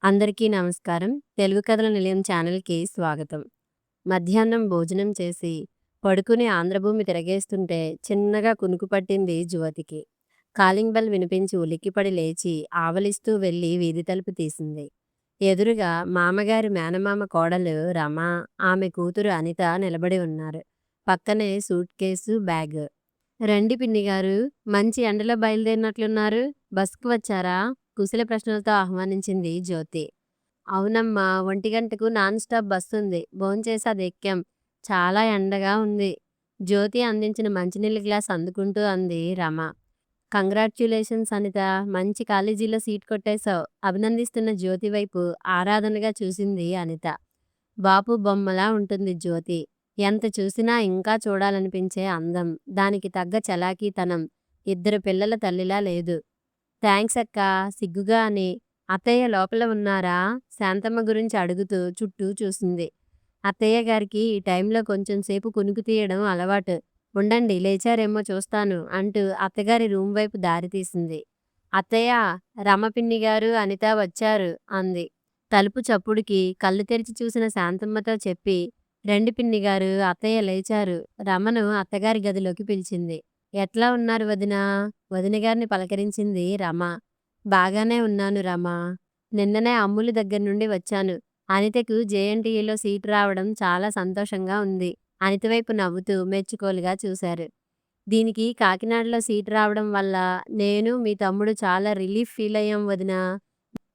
అందరికీ నమస్కారం. తెలుగు కథల నిలయం ఛానల్‌కి స్వాగతం. మధ్యాహ్నం భోజనం చేసి పడుకుని ఆంధ్రభూమి తిరగేస్తుంటే చిన్నగా కునుకు పట్టింది జ్యోతికి. కాలింగ్ బెల్ వినిపించి ఉలిక్కిపడి లేచి ఆవలిస్తూ వెళ్ళి వీధి తలుపు తీసింది. ఎదురుగా మామగారి మేనమామ కోడలు రమ, ఆమె కూతురు అనిత నిలబడి ఉన్నారు. పక్కనే సూట్ కేసు, బ్యాగ్. రండి పిన్నిగారు, మంచి ఎండలో బయలుదేరినట్లున్నారు. బస్‌కు వచ్చారా? కుశల ప్రశ్నలతో ఆహ్వానించింది జ్యోతి. అవునమ్మా, 1 గంటకు నాన్ స్టాప్ బస్సుంది. భోంచేసి అది ఎక్కాం. చాలా ఎండగా ఉంది. జ్యోతి అందించిన మంచినీళ్ళ గ్లాస్ అందుకుంటూ అంది రమ. కంగ్రాచ్యులేషన్స్ అనిత, మంచి కాలేజీలో సీట్ కొట్టేశావు. అభినందిస్తున్న జ్యోతి వైపు ఆరాధనగా చూసింది అనిత. బాపు బొమ్మలా ఉంటుంది జ్యోతి. ఎంత చూసినా ఇంకా చూడాలనిపించే అందం, దానికి తగ్గ చలాకీతనం. 2 పిల్లల తల్లిలా లేదు. థ్యాంక్స్ అక్కా, సిగ్గుగా అని. అత్తయ్య లోపల ఉన్నారా? శాంతమ్మ గురించి అడుగుతూ చుట్టూ చూసింది. అత్తయ్య గారికి ఈ టైంలో కొంచెం సేపు కునుకు తీయడం అలవాటు. ఉండండి, లేచారేమో చూస్తాను అంటూ అత్తగారి రూమ్ వైపు దారి తీసింది. అత్తయ్య, రమపిన్ని గారు అనిత వచ్చారు అంది. తలుపు చప్పుడుకి కళ్ళు తెరిచి చూసిన శాంతమ్మతో చెప్పి, రండి పిన్నిగారు, అత్తయ్య లేచారు. రమను అత్తగారి గదిలోకి పిలిచింది. ఎట్లా ఉన్నారు వదినా? వదినగారిని పలకరించింది రమ. బాగానే ఉన్నాను రమా. నిన్ననే అమ్ములు దగ్గర నుండి వచ్చాను. అనితకు జేఎన్టీయూలో సీటు రావడం చాలా సంతోషంగా ఉంది. అనిత వైపు నవ్వుతూ మెచ్చుకోలుగా చూశారు. దీనికి కాకినాడలో సీటు రావడం వల్ల నేను, మీ తమ్ముడు చాలా రిలీఫ్ ఫీల్ అయ్యాం వదినా.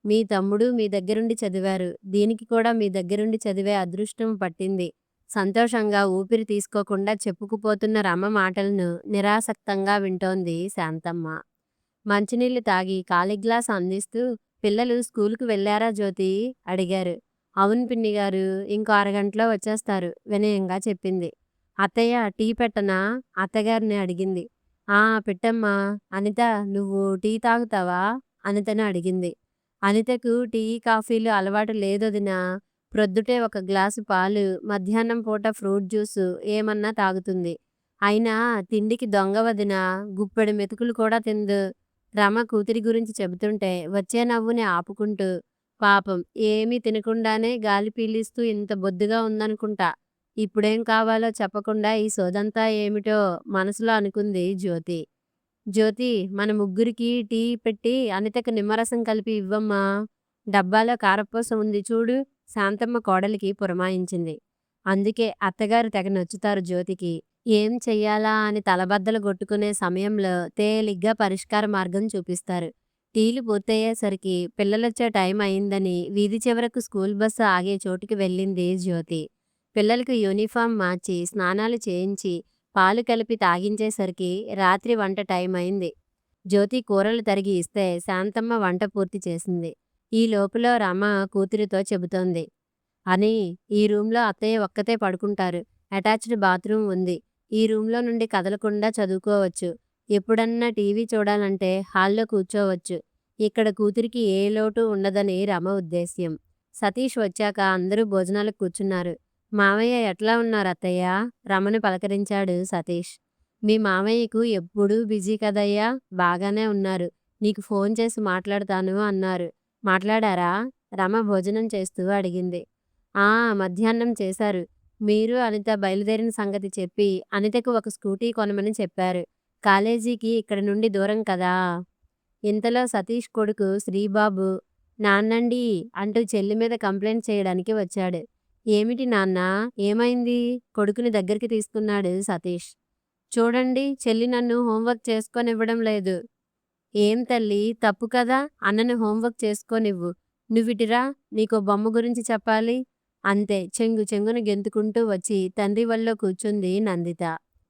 మీ తమ్ముడు మీ దగ్గరుండి చదివారు. దీనికి కూడా మీ దగ్గరుండి చదివే అదృష్టం పట్టింది. సంతోషంగా ఊపిరి తీసుకోకుండా చెప్పుకుపోతున్న రమ మాటలను నిరాసక్తంగా వింటోంది శాంతమ్మ. మంచినీళ్లు తాగి ఖాళీ గ్లాస్ అందిస్తూ, పిల్లలు స్కూలుకు వెళ్ళారా జ్యోతి? అడిగారు. అవును పిన్నిగారు, ఇంకో అరగంటలో వచ్చేస్తారు వినయంగా చెప్పింది. అత్తయ్య టీ పెట్టనా? అత్తగారిని అడిగింది. ఆ పెట్టమ్మా. అనిత, నువ్వు టీ తాగుతావా? అనితను అడిగింది. అనితకు టీ కాఫీలు అలవాటు లేదొదినా. ప్రొద్దుటే 1 గ్లాసు పాలు, మధ్యాహ్నం పూట ఫ్రూట్ జ్యూసు ఏమన్నా తాగుతుంది. అయినా తిండికి దొంగ వదినా, గుప్పెడు మెతుకులు కూడా తిందు. రమ కూతురి గురించి చెబుతుంటే వచ్చే నవ్వుని ఆపుకుంటూ, పాపం ఏమీ తినకుండానే గాలి పీలిస్తూ ఇంత బొద్దుగా ఉందనుకుంటా. ఇప్పుడేం కావాలో చెప్పకుండా ఈ సోదంతా ఏమిటో మనసులో అనుకుంది జ్యోతి. జ్యోతి, మన ముగ్గురికి టీ పెట్టి అనితకు నిమ్మరసం కలిపి ఇవ్వమ్మా. డబ్బాలో కారపూస ఉంది చూడు, శాంతమ్మ కోడలికి పురమాయించింది. అందుకే అత్తగారు తెగ నొచ్చుతారు జ్యోతికి. ఏం చెయ్యాలా అని తలబద్దలు కొట్టుకునే సమయంలో తేలిగ్గా పరిష్కార మార్గం చూపిస్తారు. టీలు పూర్తయ్యేసరికి పిల్లలొచ్చే టైం అయిందని వీధి చివరకు స్కూల్ బస్సు ఆగే చోటుకి వెళ్ళింది జ్యోతి. పిల్లలకు యూనిఫామ్ మార్చి స్నానాలు చేయించి పాలు కలిపి తాగించేసరికి రాత్రి వంట టైం అయింది. జ్యోతి కూరలు తరిగి ఇస్తే శాంతమ్మ వంట పూర్తి చేసింది. ఈ లోపులో రమ కూతురితో చెబుతోంది. అని, ఈ రూమ్లో అత్తయ్య ఒక్కతే పడుకుంటారు. అటాచ్డ్ బాత్రూమ్ ఉంది. ఈ రూమ్లో నుండి కదలకుండా చదువుకోవచ్చు. ఎప్పుడన్నా టీవీ చూడాలంటే హాల్లో కూర్చోవచ్చు. ఇక్కడ కూతురికి ఏ లోటు ఉండదని రమ ఉద్దేశ్యం. సతీష్ వచ్చాక అందరూ భోజనాలకు కూర్చున్నారు. మావయ్య ఎట్లా ఉన్నారు అత్తయ్య? రమను పలకరించాడు సతీష్. మీ మావయ్యకు ఎప్పుడూ బిజీ కదయ్యా. బాగానే ఉన్నారు. నీకు ఫోన్ చేసి మాట్లాడతాను అన్నారు. మాట్లాడారా? రమ భోజనం చేస్తూ అడిగింది. ఆ, మధ్యాహ్నం చేశారు. మీరు అనిత బయలుదేరిన సంగతి చెప్పి అనితకు ఒక స్కూటీ కొనమని చెప్పారు. కాలేజీకి ఇక్కడ నుండి దూరం కదా. ఇంతలో సతీష్ కొడుకు శ్రీబాబు నాన్నండి అంటూ చెల్లి మీద కంప్లైంట్ చేయడానికి వచ్చాడు. ఏమిటి నాన్నా, ఏమైంది? కొడుకుని దగ్గరికి తీసుకున్నాడు సతీష్. చూడండి, చెల్లి నన్ను హోంవర్క్ చేసుకోనివ్వడం లేదు. ఏం తల్లి, తప్పు కదా. అన్నను హోంవర్క్ చేసుకోనివ్వు. నువ్విటిరా, నీకో బొమ్మ గురించి చెప్పాలి. అంతే చెంగు చెంగున గెంతుకుంటూ వచ్చి తండ్రి వల్లో కూర్చుంది నందిత.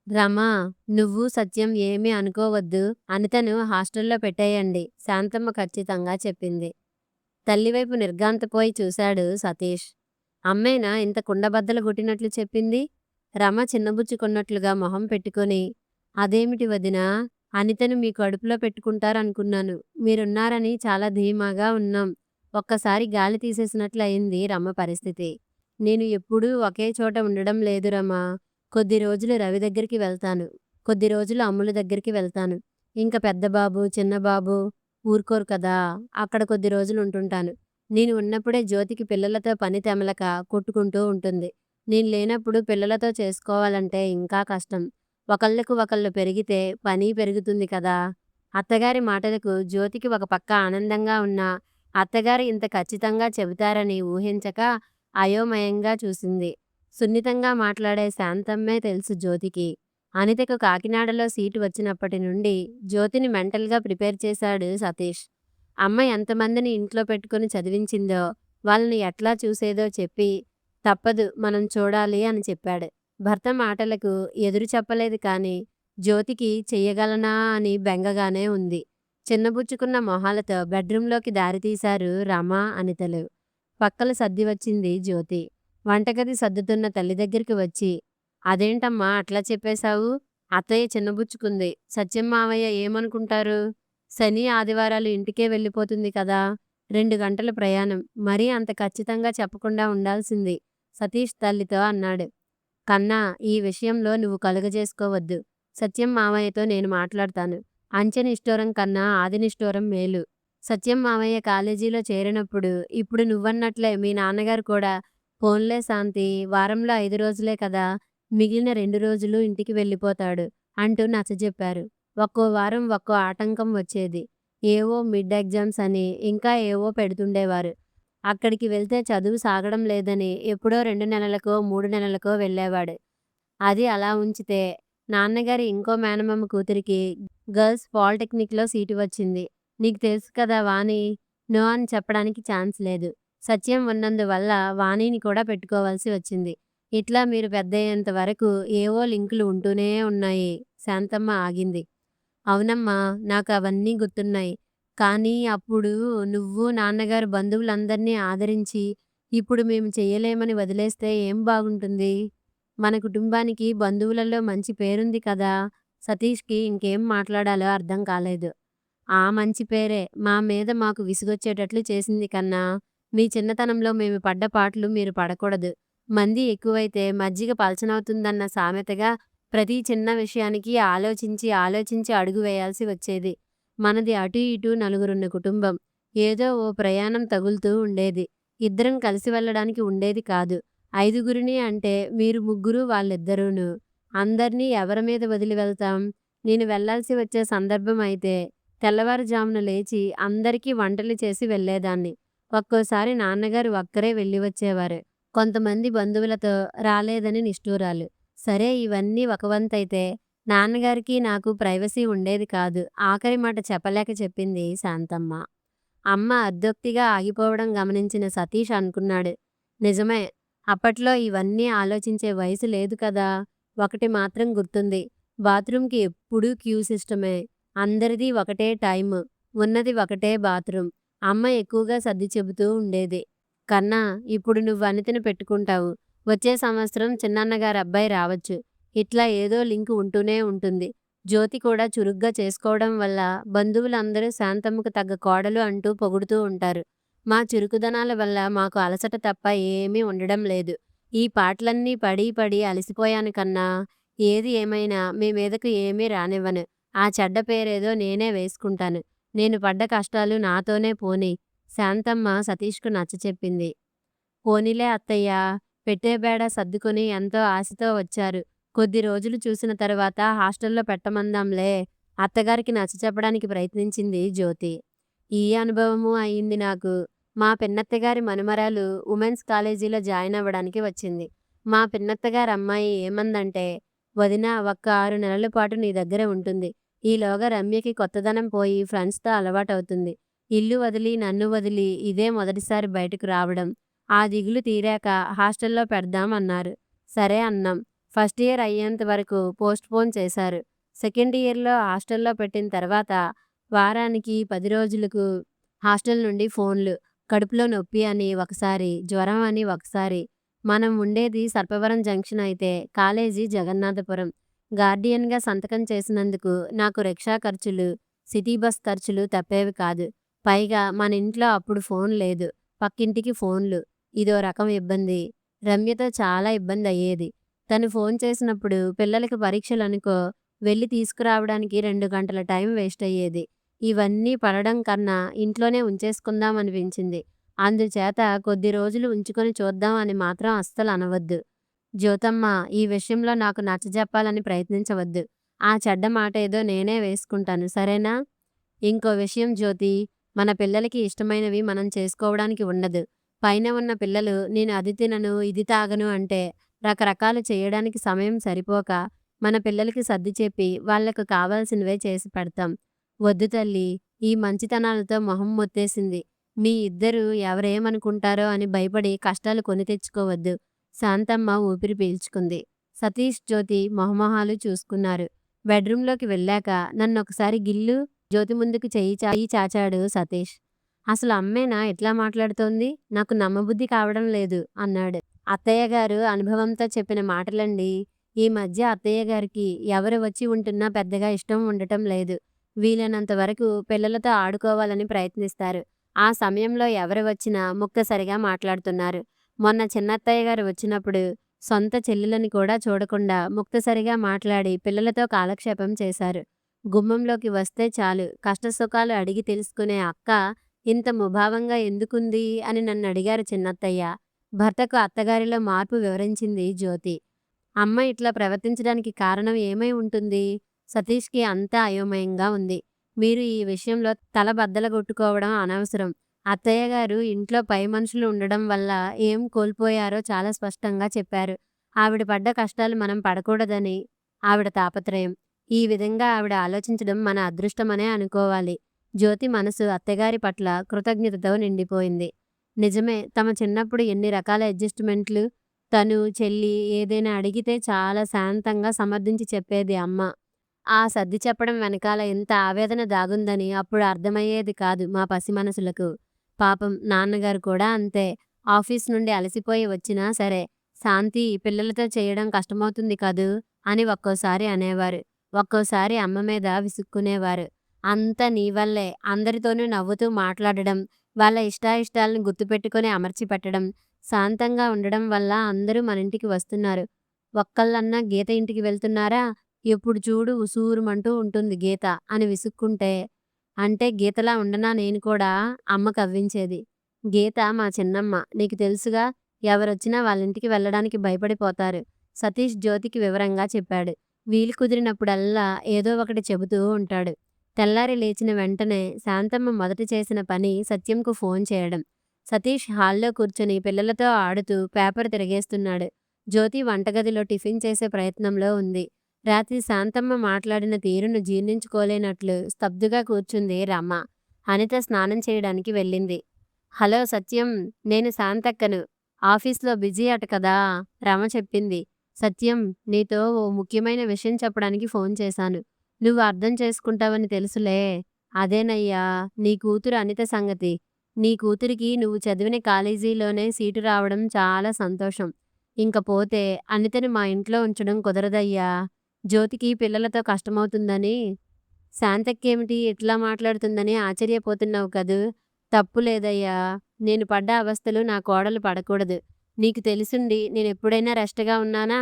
రమా, నువ్వు సత్యం ఏమీ అనుకోవద్దు. అనితను హాస్టల్లో పెట్టేయండి, శాంతమ్మ ఖచ్చితంగా చెప్పింది. తల్లివైపు నిర్ఘాంతపోయి చూశాడు సతీష్. అమ్మేనా ఇంత కుండబద్దలు కొట్టినట్లు చెప్పింది? రమ చిన్నబుచ్చుకున్నట్లుగా మొహం పెట్టుకొని, అదేమిటి వదినా, అనితను మీ కడుపులో పెట్టుకుంటారనుకున్నాను. మీరున్నారని చాలా ధీమాగా ఉన్నాం. ఒక్కసారి గాలి తీసేసినట్లు అయింది రమ పరిస్థితి. నేను ఎప్పుడూ ఒకే చోట ఉండడం లేదు రమా. కొద్ది రోజులు రవి దగ్గరికి వెళ్తాను. కొద్ది రోజులు అమ్ముల దగ్గరికి వెళ్తాను. ఇంక పెద్దబాబు చిన్నబాబు ఊరుకోరు కదా, అక్కడ కొద్ది రోజులు ఉంటుంటాను. నేను ఉన్నప్పుడే జ్యోతికి పిల్లలతో పని తెమలక కొట్టుకుంటూ ఉంటుంది. నేను లేనప్పుడు పిల్లలతో చేసుకోవాలంటే ఇంకా కష్టం. ఒకళ్ళకు ఒకళ్ళు పెరిగితే పని పెరుగుతుంది కదా! అత్తగారి మాటలకు జ్యోతికి ఒక పక్క ఆనందంగా ఉన్నా, అత్తగారు ఇంత ఖచ్చితంగా చెబుతారని ఊహించక అయోమయంగా చూసింది. సున్నితంగా మాట్లాడే శాంతమ్మే తెలుసు జ్యోతికి. అనితకు కాకినాడలో సీటు వచ్చినప్పటి నుండి జ్యోతిని మెంటల్‌గా ప్రిపేర్ చేశాడు సతీష్. అమ్మ ఎంతమందిని ఇంట్లో పెట్టుకుని చదివించిందో, వాళ్ళని ఎట్లా చూసేదో చెప్పి, తప్పదు మనం చూడాలి అని చెప్పాడు. భర్త మాటలకు ఎదురు చెప్పలేదు కానీ, జ్యోతికి చెయ్యగలనా అని బెంగగానే ఉంది. చిన్నబుచ్చుకున్న మొహాలతో బెడ్రూంలోకి దారితీశారు రమ, అనితలు. పక్కలు సర్ది వచ్చింది జ్యోతి. వంటగది సర్దుతున్న తల్లి దగ్గరికి వచ్చి, అదేంటమ్మా అట్లా చెప్పేశావు? అత్తయ్య చిన్నబుచ్చుకుంది. సత్యం మావయ్య ఏమనుకుంటారు? శని, ఆదివారాలు ఇంటికే వెళ్ళిపోతుంది కదా! 2 గంటల ప్రయాణం. మరీ అంత ఖచ్చితంగా చెప్పకుండా ఉండాల్సింది సతీష్ తల్లితో అన్నాడు. కన్నా, ఈ విషయంలో నువ్వు కలుగజేసుకోవద్దు. సత్యం మావయ్యతో నేను మాట్లాడతాను. అంచెనిష్ఠూరం కన్నా ఆదినిష్ఠూరం మేలు. సత్యం మావయ్య కాలేజీలో చేరినప్పుడు ఇప్పుడు నువ్వన్నట్లే మీ నాన్నగారు కూడా పోన్లే శాంతి, వారంలో 5 రోజులే కదా! మిగిలిన 2 రోజులు ఇంటికి వెళ్ళిపోతాడు అంటూ నచ్చజెప్పారు. ఒక్కో వారం ఒక్కో ఆటంకం వచ్చేది. ఏవో మిడ్ ఎగ్జామ్స్ అని, ఇంకా ఏవో పెడుతుండేవారు. అక్కడికి వెళ్తే చదువు సాగడం లేదని ఎప్పుడో 2 నెలలకో, 3 నెలలకో వెళ్ళేవాడు. అది అలా ఉంచితే నాన్నగారి ఇంకో మేనమామ కూతురికి గర్ల్స్ పాలిటెక్నిక్‌లో సీటు వచ్చింది. నీకు తెలుసు కదా వాణి. నో అని చెప్పడానికి ఛాన్స్ లేదు. సత్యం ఉన్నందువల్ల వాణిని కూడా పెట్టుకోవాల్సి వచ్చింది. ఇట్లా మీరు పెద్దయ్యేంత వరకు ఏవో లింకులు ఉంటూనే ఉన్నాయి. శాంతమ్మ ఆగింది. అవునమ్మా, నాకు అవన్నీ గుర్తున్నాయి. కానీ అప్పుడు నువ్వు, నాన్నగారు బంధువులందరినీ ఆదరించి, ఇప్పుడు మేము చెయ్యలేమని వదిలేస్తే ఏం బాగుంటుంది? మన కుటుంబానికి బంధువులలో మంచి పేరుంది కదా! సతీష్‌కి ఇంకేం మాట్లాడాలో అర్థం కాలేదు. ఆ మంచి పేరే మా మీద మాకు విసుగొచ్చేటట్లు చేసింది కన్నా! మీ చిన్నతనంలో మేము పడ్డ పాట్లు మీరు పడకూడదు. మంది ఎక్కువైతే మజ్జిగ పలచనవుతుందన్న సామెతగా ప్రతి చిన్న విషయానికి ఆలోచించి, ఆలోచించి అడుగు వేయాల్సి వచ్చేది. మనది అటూ ఇటూ నలుగురున్న కుటుంబం. ఏదో ఓ ప్రయాణం తగులుతూ ఉండేది. ఇద్దరం కలిసి వెళ్ళడానికి ఉండేది కాదు. 5గురిని అంటే మీరు ముగ్గురు వాళ్ళిద్దరూను. అందర్నీ ఎవరి మీద వదిలి వెళ్తాం? నేను వెళ్ళాల్సి వచ్చే సందర్భం అయితే తెల్లవారుజామున లేచి అందరికీ వంటలు చేసి వెళ్ళేదాన్ని. ఒక్కోసారి నాన్నగారు ఒక్కరే వెళ్ళి వచ్చేవారు. కొంతమంది బంధువులతో రాలేదని నిష్ఠూరాలు. సరే ఇవన్నీ ఒక వంతైతే నాన్నగారికి నాకు ప్రైవసీ ఉండేది కాదు. ఆఖరి మాట చెప్పలేక చెప్పింది శాంతమ్మ. అమ్మ అర్ధోక్తిగా ఆగిపోవడం గమనించిన సతీష్ అనుకున్నాడు. నిజమే, అప్పట్లో ఇవన్నీ ఆలోచించే వయసు లేదు కదా! ఒకటి మాత్రం గుర్తుంది. బాత్రూంకి ఎప్పుడూ క్యూ సిస్టమే. అందరిది ఒకటే టైము. ఉన్నది ఒకటే బాత్రూం. అమ్మ ఎక్కువగా సర్ది చెబుతూ ఉండేది. కన్నా, ఇప్పుడు నువ్వు అనితని పెట్టుకుంటావు. వచ్చే సంవత్సరం చిన్నన్నగారి అబ్బాయి రావచ్చు. ఇట్లా ఏదో లింకు ఉంటూనే ఉంటుంది. జ్యోతి కూడా చురుగ్గా చేసుకోవడం వల్ల బంధువులందరూ శాంతమ్మకు తగ్గ కోడలు అంటూ పొగుడుతూ ఉంటారు. మా చురుకుదనాల వల్ల మాకు అలసట తప్ప ఏమీ ఉండడం లేదు. ఈ పాటలన్నీ పడి పడి అలసిపోయాను కన్నా! ఏది ఏమైనా మీ మీదకు ఏమీ రానివ్వను. ఆ చెడ్డ పేరేదో నేనే వేసుకుంటాను. నేను పడ్డ కష్టాలు నాతోనే పోనీ. శాంతమ్మ సతీష్‌కు నచ్చచెప్పింది. పోనీలే అత్తయ్య, పెట్టే బేడా సర్దుకుని ఎంతో ఆశతో వచ్చారు. కొద్ది రోజులు చూసిన తరువాత హాస్టల్లో పెట్టమందాంలే. అత్తగారికి నచ్చచెప్పడానికి ప్రయత్నించింది జ్యోతి. ఈ అనుభవమూ అయింది నాకు. మా పిన్నత్తగారి మనుమరాలు ఉమెన్స్ కాలేజీలో జాయిన్ అవ్వడానికి వచ్చింది. మా పిన్నత్తగారి అమ్మాయి ఏమందంటే, వదినా ఒక్క 6 నెలల పాటు నీ దగ్గర ఉంటుంది. ఈలోగా రమ్యకి కొత్తదనం పోయి ఫ్రెండ్స్‌తో అలవాటవుతుంది. ఇల్లు వదిలి, నన్ను వదిలి ఇదే మొదటిసారి బయటకు రావడం. ఆ దిగులు తీరాక హాస్టల్లో పెడదాం అన్నారు. సరే అన్నాం. ఫస్ట్ ఇయర్ అయ్యేంత వరకు పోస్ట్‌పోన్ చేశారు. సెకండ్ ఇయర్‌లో హాస్టల్లో పెట్టిన తర్వాత వారానికి 10 రోజులకు హాస్టల్ నుండి ఫోన్లు. కడుపులో నొప్పి అని ఒకసారి, జ్వరం అని ఒకసారి. మనం ఉండేది సర్పవరం జంక్షన్ అయితే కాలేజీ జగన్నాథపురం. గార్డియన్‌గా సంతకం చేసినందుకు నాకు రిక్షా ఖర్చులు, సిటీ బస్ ఖర్చులు తప్పేవి కాదు. పైగా మన ఇంట్లో అప్పుడు ఫోన్ లేదు. పక్కింటికి ఫోన్లు. ఇదో రకం ఇబ్బంది. రమ్యతో చాలా ఇబ్బందయ్యేది. తను ఫోన్ చేసినప్పుడు పిల్లలకి పరీక్షలనుకో వెళ్ళి తీసుకురావడానికి 2 గంటల టైం వేస్ట్ అయ్యేది. ఇవన్నీ పడడం కన్నా ఇంట్లోనే ఉంచేసుకుందాం అనిపించింది. అందుచేత కొద్ది రోజులు ఉంచుకొని చూద్దాం అని మాత్రం అస్సలు అనవద్దు. జ్యోతమ్మ, ఈ విషయంలో నాకు నచ్చజెప్పాలని ప్రయత్నించవద్దు. ఆ చెడ్డ మాట ఏదో నేనే వేసుకుంటాను, సరేనా? ఇంకో విషయం జ్యోతి, మన పిల్లలకి ఇష్టమైనవి మనం చేసుకోవడానికి ఉండదు. పైన ఉన్న పిల్లలు నేను అది తినను, ఇది తాగను అంటే రకరకాలు చేయడానికి సమయం సరిపోక మన పిల్లలకి సర్ది చెప్పి వాళ్లకు కావాల్సినవే చేసి పెడతాం. వద్దు తల్లి, ఈ మంచితనాలతో మొహం మొత్తేసింది. మీ ఇద్దరు ఎవరేమనుకుంటారో అని భయపడి కష్టాలు కొని తెచ్చుకోవద్దు. శాంతమ్మ ఊపిరి పీల్చుకుంది. సతీష్, జ్యోతి మొహమొహాలు చూసుకున్నారు. బెడ్రూంలోకి వెళ్ళాక నన్నొకసారి గిల్లు. జ్యోతి ముందుకు చెయ్యి చాచాడు సతీష్. అసలు అమ్మేనా ఇట్లా మాట్లాడుతోంది? నాకు నమ్మబుద్ధి కావడం లేదు అన్నాడు. అత్తయ్యగారు అనుభవంతో చెప్పిన మాటలండి. ఈ మధ్య అత్తయ్యగారికి ఎవరు వచ్చి ఉంటున్నా పెద్దగా ఇష్టం ఉండటం లేదు. వీలైనంత వరకు పిల్లలతో ఆడుకోవాలని ప్రయత్నిస్తారు. ఆ సమయంలో ఎవరు వచ్చినా ముక్తసరిగా మాట్లాడుతున్నారు. మొన్న చిన్నత్తయ్యగారు వచ్చినప్పుడు సొంత చెల్లెలని కూడా చూడకుండా ముక్తసరిగా మాట్లాడి పిల్లలతో కాలక్షేపం చేశారు. గుమ్మంలోకి వస్తే చాలు కష్టసుఖాలు అడిగి తెలుసుకునే అక్క ఇంత ముభావంగా ఎందుకుంది అని నన్నడిగారు చిన్నత్తయ్య. భర్తకు అత్తగారిలో మార్పు వివరించింది జ్యోతి. అమ్మ ఇట్లా ప్రవర్తించడానికి కారణం ఏమై ఉంటుంది? సతీష్‌కి అంతా అయోమయంగా ఉంది. మీరు ఈ విషయంలో తల బద్దలగొట్టుకోవడం అనవసరం. అత్తయ్యగారు ఇంట్లో పై మనుషులు ఉండడం వల్ల ఏం కోల్పోయారో చాలా స్పష్టంగా చెప్పారు. ఆవిడ పడ్డ కష్టాలు మనం పడకూడదని ఆవిడ తాపత్రయం. ఈ విధంగా ఆవిడ ఆలోచించడం మన అదృష్టమనే అనుకోవాలి. జ్యోతి మనసు అత్తగారి పట్ల కృతజ్ఞతతో నిండిపోయింది. నిజమే, తమ చిన్నప్పుడు ఎన్ని రకాల అడ్జస్ట్‌మెంట్లు. తను, చెల్లి ఏదైనా అడిగితే చాలా శాంతంగా సమర్థించి చెప్పేది అమ్మ. ఆ సర్ది చెప్పడం వెనకాల ఎంత ఆవేదన దాగుందని అప్పుడు అర్థమయ్యేది కాదు మా పసి మనసులకు. పాపం నాన్నగారు కూడా అంతే. ఆఫీస్ నుండి అలసిపోయి వచ్చినా సరే, శాంతి పిల్లలతో చేయడం కష్టమవుతుంది కదూ అని ఒక్కోసారి అనేవారు. ఒక్కోసారి అమ్మ మీద విసుక్కునేవారు. అంతా నీ వల్లే. అందరితోనూ నవ్వుతూ మాట్లాడడం, వాళ్ళ ఇష్టాయిష్టాలను గుర్తుపెట్టుకొని అమర్చి పెట్టడం, శాంతంగా ఉండడం వల్ల అందరూ మనింటికి వస్తున్నారు. ఒక్కళ్ళన్నా గీత ఇంటికి వెళ్తున్నారా? ఎప్పుడు చూడు ఉసూరుమంటూ ఉంటుంది గీత అని విసుక్కుంటే, అంటే గీతలా ఉండనా నేను కూడా? అమ్మ కవ్వించేది. గీత మా చిన్నమ్మ, నీకు తెలుసుగా. ఎవరొచ్చినా వాళ్ళింటికి వెళ్ళడానికి భయపడిపోతారు. సతీష్ జ్యోతికి వివరంగా చెప్పాడు. వీలు కుదిరినప్పుడల్లా ఏదో ఒకటి చెబుతూ ఉంటాడు. తెల్లారి లేచిన వెంటనే శాంతమ్మ మొదట చేసిన పని సత్యంకు ఫోన్ చేయడం. సతీష్ హాల్లో కూర్చొని పిల్లలతో ఆడుతూ పేపర్ తిరగేస్తున్నాడు. జ్యోతి వంటగదిలో టిఫిన్ చేసే ప్రయత్నంలో ఉంది. రాత్రి శాంతమ్మ మాట్లాడిన తీరును జీర్ణించుకోలేనట్లు స్తబ్దుగా కూర్చుంది రమ. అనిత స్నానం చేయడానికి వెళ్ళింది. హలో సత్యం, నేను శాంతక్కను. ఆఫీస్లో బిజీ అట కదా, రమ చెప్పింది. సత్యం, నీతో ఓ ముఖ్యమైన విషయం చెప్పడానికి ఫోన్ చేశాను. నువ్వు అర్థం చేసుకుంటావని తెలుసులే. అదేనయ్యా, నీ కూతురు అనిత సంగతి. నీ కూతురికి నువ్వు చదివిన కాలేజీలోనే సీటు రావడం చాలా సంతోషం. ఇంకపోతే అనితని మా ఇంట్లో ఉంచడం కుదరదయ్యా. జ్యోతికి పిల్లలతో కష్టమవుతుందని. శాంతక్కేమిటి ఇట్లా మాట్లాడుతుందని ఆశ్చర్యపోతున్నావు కదూ? తప్పు లేదయ్యా. నేను పడ్డ అవస్థలు నా కోడలు పడకూడదు. నీకు తెలిసుండి నేనెప్పుడైనా రెస్ట్‌గా ఉన్నానా?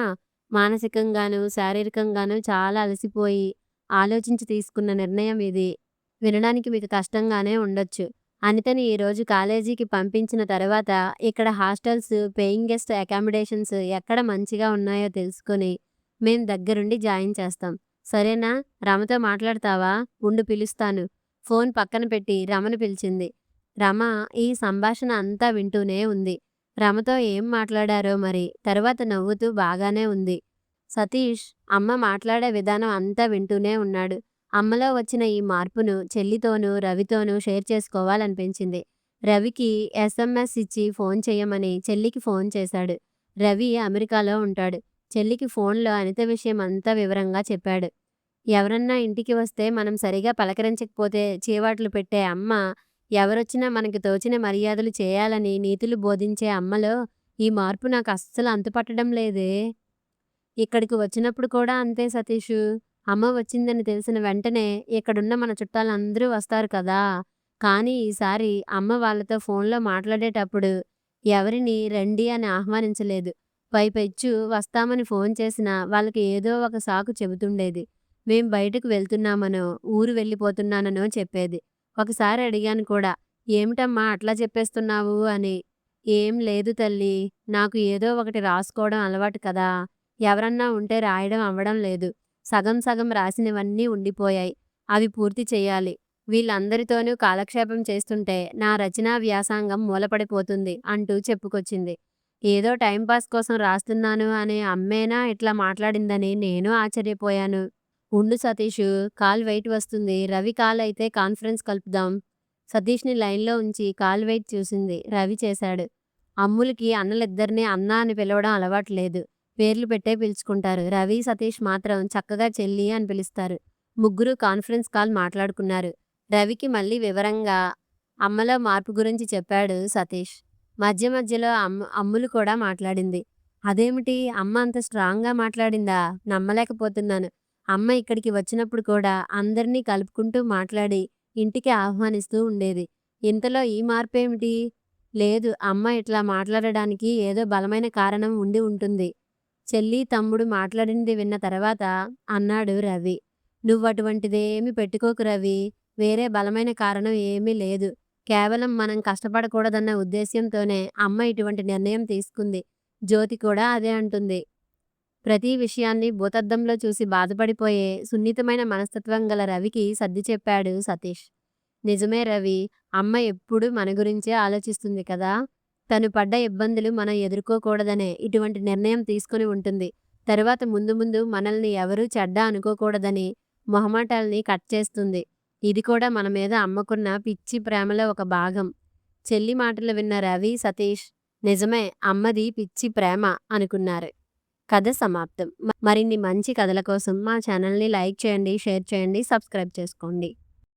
మానసికంగానూ, శారీరకంగానూ చాలా అలసిపోయి ఆలోచించి తీసుకున్న నిర్ణయం ఇది. వినడానికి మీకు కష్టంగానే ఉండొచ్చు. అనితని ఈరోజు కాలేజీకి పంపించిన తర్వాత ఇక్కడ హాస్టల్స్, పేయింగ్ గెస్ట్ అకామిడేషన్స్ ఎక్కడ మంచిగా ఉన్నాయో తెలుసుకొని మేం దగ్గరుండి జాయిన్ చేస్తాం. సరేనా? రమతో మాట్లాడతావా? ఉండు పిలుస్తాను. ఫోన్ పక్కన పెట్టి రమను పిలిచింది. రమ ఈ సంభాషణ అంతా వింటూనే ఉంది. రమతో ఏం మాట్లాడారో మరి. తర్వాత నవ్వుతూ బాగానే ఉంది. సతీష్ అమ్మ మాట్లాడే విధానం అంతా వింటూనే ఉన్నాడు. అమ్మలో వచ్చిన ఈ మార్పును చెల్లితోనూ, రవితోనూ షేర్ చేసుకోవాలనిపించింది. రవికి ఎస్ఎంఎస్ ఇచ్చి ఫోన్ చేయమని చెల్లికి ఫోన్ చేశాడు. రవి అమెరికాలో ఉంటాడు. చెల్లికి ఫోన్లో అనిత విషయం అంతా వివరంగా చెప్పాడు. ఎవరన్నా ఇంటికి వస్తే మనం సరిగా పలకరించకపోతే చీవాట్లు పెట్టే అమ్మ, ఎవరొచ్చినా మనకి తోచిన మర్యాదలు చేయాలని నీతులు బోధించే అమ్మలో ఈ మార్పు నాకు అస్సలు అంతుపట్టడం లేదే. ఇక్కడికి వచ్చినప్పుడు కూడా అంతే సతీషు. అమ్మ వచ్చిందని తెలిసిన వెంటనే ఇక్కడున్న మన చుట్టాలందరూ వస్తారు కదా. కానీ ఈసారి అమ్మ వాళ్ళతో ఫోన్లో మాట్లాడేటప్పుడు ఎవరిని రండి అని ఆహ్వానించలేదు. పైపెచ్చు వస్తామని ఫోన్ చేసినా వాళ్ళకి ఏదో ఒక సాకు చెబుతుండేది. మేం బయటకు వెళ్తున్నామనో, ఊరు వెళ్ళిపోతున్నాననో చెప్పేది. ఒకసారి అడిగాను కూడా, ఏమిటమ్మా అట్లా చెప్పేస్తున్నావు అని. ఏం లేదు తల్లీ. నాకు ఏదో ఒకటి రాసుకోవడం అలవాటు కదా! ఎవరన్నా ఉంటే రాయడం అవ్వడం లేదు. సగం సగం రాసినవన్నీ ఉండిపోయాయి. అవి పూర్తి చెయ్యాలి. వీళ్ళందరితోనూ కాలక్షేపం చేస్తుంటే నా రచనా వ్యాసంగం మూలపడిపోతుంది అంటూ చెప్పుకొచ్చింది. ఏదో టైంపాస్ కోసం రాస్తున్నాను అనే అమ్మేనా ఇట్లా మాట్లాడిందని నేను ఆశ్చర్యపోయాను. ఉండు సతీషు, కాల్ వెయిట్ వస్తుంది. రవి కాల్ అయితే కాన్ఫరెన్స్ కలుపుదాం. సతీష్‌ని లైన్‌లో ఉంచి కాల్ వెయిట్ చూసింది. రవి చేశాడు. అమ్ములకి అన్నలిద్దరినీ అన్న అని పిలవడం అలవాటు లేదు. పేర్లు పెట్టే పిలుచుకుంటారు. రవి, సతీష్ మాత్రం చక్కగా చెల్లి అని పిలుస్తారు. ముగ్గురు కాన్ఫరెన్స్ కాల్ మాట్లాడుకున్నారు. రవికి మళ్ళీ వివరంగా అమ్మలో మార్పు గురించి చెప్పాడు సతీష్. మధ్య మధ్యలో అమ్ములు కూడా మాట్లాడింది. అదేమిటి అమ్మ అంత స్ట్రాంగ్‌గా మాట్లాడిందా? నమ్మలేకపోతున్నాను. అమ్మ ఇక్కడికి వచ్చినప్పుడు కూడా అందరినీ కలుపుకుంటూ మాట్లాడి ఇంటికి ఆహ్వానిస్తూ ఉండేది. ఇంతలో ఈ మార్పేమిటి? లేదు, అమ్మ ఇట్లా మాట్లాడడానికి ఏదో బలమైన కారణం ఉండి ఉంటుంది. చెల్లి, తమ్ముడు మాట్లాడింది విన్న తర్వాత అన్నాడు రవి. నువ్వటువంటిదేమీ పెట్టుకోకు రవి. వేరే బలమైన కారణం ఏమీ లేదు. కేవలం మనం కష్టపడకూడదన్న ఉద్దేశ్యంతోనే అమ్మ ఇటువంటి నిర్ణయం తీసుకుంది. జ్యోతి కూడా అదే అంటుంది. ప్రతి విషయాన్ని భూతద్దంలో చూసి బాధపడిపోయే సున్నితమైన మనస్తత్వం గల రవికి సర్ది చెప్పాడు సతీష్. నిజమే రవి, అమ్మ ఎప్పుడూ మన గురించే ఆలోచిస్తుంది కదా! తను పడ్డ ఇబ్బందులు మనం ఎదుర్కోకూడదనే ఇటువంటి నిర్ణయం తీసుకుని ఉంటుంది. తరువాత ముందు ముందు మనల్ని ఎవరూ చెడ్డ అనుకోకూడదని మొహమాటాల్ని కట్ చేస్తుంది. ఇది కూడా మన మీద అమ్మకున్న పిచ్చి ప్రేమలో ఒక భాగం. చెల్లి మాటలు విన్న రవి, సతీష్ నిజమే, అమ్మది పిచ్చి ప్రేమ అనుకున్నారు. కథ సమాప్తం. మరిన్ని మంచి కథల కోసం మా ఛానల్ని లైక్ చేయండి, షేర్ చేయండి, సబ్స్క్రైబ్ చేసుకోండి.